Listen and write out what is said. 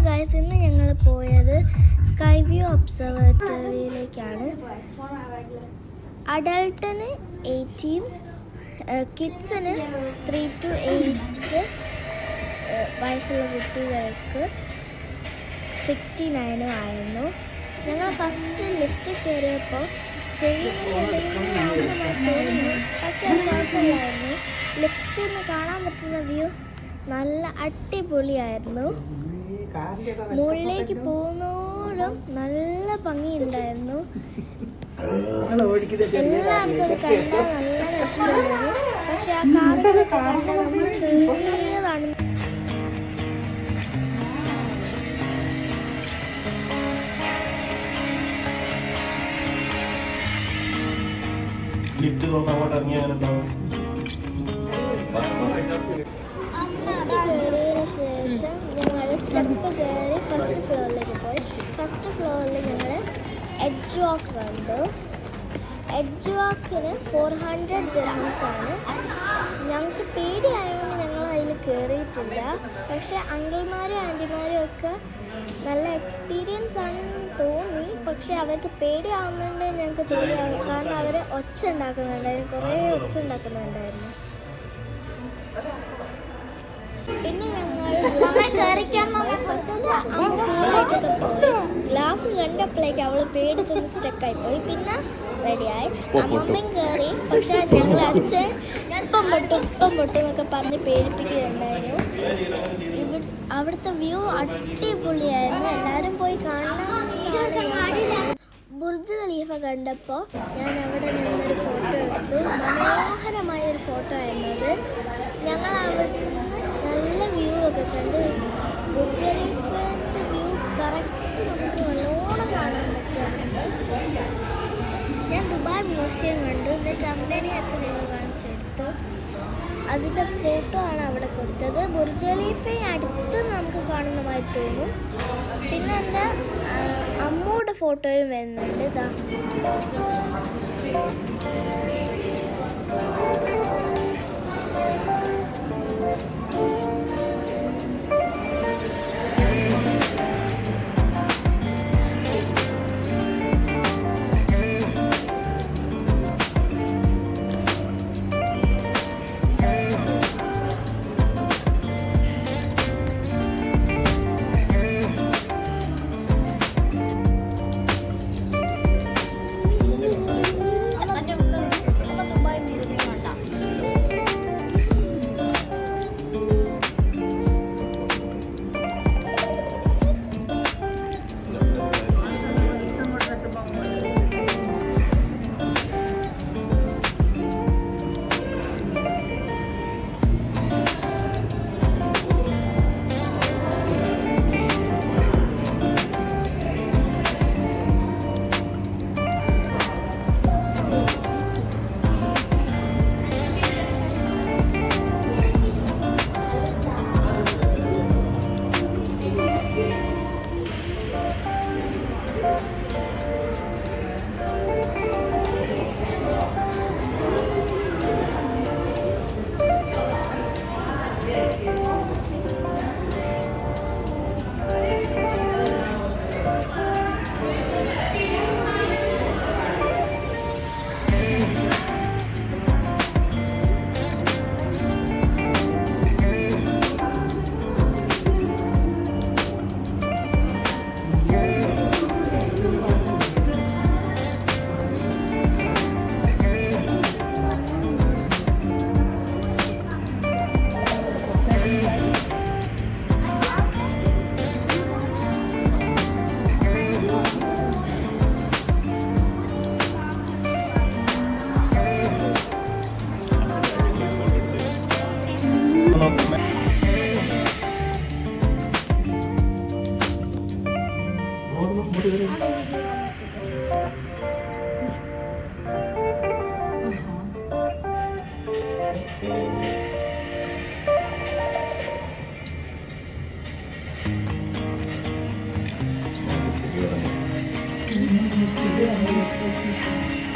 Guys, ഇന്ന് ഞങ്ങൾ പോയത് സ്കൈ വ്യൂ ഒബ്സർവേറ്ററിയിലേക്കാണ്. അഡൾട്ടിന് 18, കിഡ്സിന് 3 to 8 വയസ്സുള്ള കുട്ടികൾക്ക് 69 ആയിരുന്നു. ഞങ്ങൾ ഫസ്റ്റ് ലിഫ്റ്റ് കയറിയപ്പോൾ ചെവിയൊക്കെ തോന്നുന്നു, പക്ഷെ അത് കുഴപ്പമില്ലായിരുന്നു. ലിഫ്റ്റിൽ നിന്ന് കാണാൻ പറ്റുന്ന വ്യൂ നല്ല അടിപൊളിയായിരുന്നു. മുകളിലേക്ക് പോകുന്നോടും നല്ല ഭംഗിയുണ്ടായിരുന്നു. എല്ലാവർക്കും അത് കണ്ടാൽ നല്ല ഇഷ്ടമായിരുന്നു. പക്ഷെ ആ കാറൊക്കെ കണ്ടാൽ നമ്മൾ ചെറിയതാണ്. ലിഫ്റ്റ് തുറന്ന് അങ്ങോട്ട് ഇറങ്ങി അങ്ങനെ ഉണ്ടാവും. കയറിയതിന് ശേഷം ഞങ്ങൾ സ്റ്റെപ്പ് കയറി ഫസ്റ്റ് ഫ്ലോറിലേക്ക് പോയി. ഫസ്റ്റ് ഫ്ലോറിൽ ഞങ്ങൾ എഡ്ജ് വാക്ക് കണ്ടു. എഡ്ജ് വാക്കിന് 400 dirhams ആണ്. ഞങ്ങൾക്ക് പേടിയായതുകൊണ്ട് ഞങ്ങൾ അതിൽ കയറിയിട്ടില്ല. പക്ഷെ അങ്കിൾമാരും ആൻറ്റിമാരും ഒക്കെ നല്ല എക്സ്പീരിയൻസ് ആണെന്ന് തോന്നി. പക്ഷെ അവർക്ക് പേടിയാവുന്നുണ്ട് ഞങ്ങൾക്ക് തോന്നിയാവും, കാരണം അവർ ഒച്ച ഉണ്ടാക്കുന്നുണ്ടായിരുന്നു, കുറേ ഒച്ച ഉണ്ടാക്കുന്നുണ്ടായിരുന്നു. പിന്നെ ഞങ്ങൾ ഫസ്റ്റ് അമ്മൂളായിട്ടൊക്കെ പോയി. ഗ്ലാസ് കണ്ടപ്പോഴേക്ക് അവൾ പേടിച്ചൊന്ന് സ്റ്റക്കായി പോയി. പിന്നെ റെഡിയായി, അമ്മമ്മയും കയറി. പക്ഷെ ഞങ്ങൾ അച്ഛൻ ഇപ്പം പൊട്ടും എന്നൊക്കെ പറഞ്ഞ് പേടിപ്പിക്കുന്നുണ്ടായിരുന്നു. അവിടുത്തെ വ്യൂ അടിപൊളിയായിരുന്നു. എല്ലാവരും പോയി കാണണം. ബുർജ് ഖലീഫ കണ്ടപ്പോൾ ഞാൻ അവിടെ നിന്നൊരു ഫോട്ടോ എടുത്തു. മനോഹരമായൊരു ഫോട്ടോ ആയിരുന്നത്. ഞങ്ങൾ അവിടെ നിന്ന് നല്ല വ്യൂ ഒക്കെ കണ്ട്. ബുർജ് ഖലീഫയുടെ വ്യൂ കറക്റ്റ് നമുക്ക് നല്ലോണം കാണാൻ പറ്റുന്നുണ്ട്. ഞാൻ ദുബായ് മ്യൂസിയം കണ്ടു. എന്നിട്ട് അമ്മേനെയും അച്ഛനെയും കാണിച്ചെടുത്തു. അതിൻ്റെ ഫോട്ടോ ആണ് അവിടെ കൊടുത്തത്. ബുർജ് ഖലീഫയെ അടുത്ത് നമുക്ക് കാണുന്നതായി തോന്നും. പിന്നെ എൻ്റെ അമ്മൂടെ ഫോട്ടോയും വരുന്നുണ്ട്. ഇതാ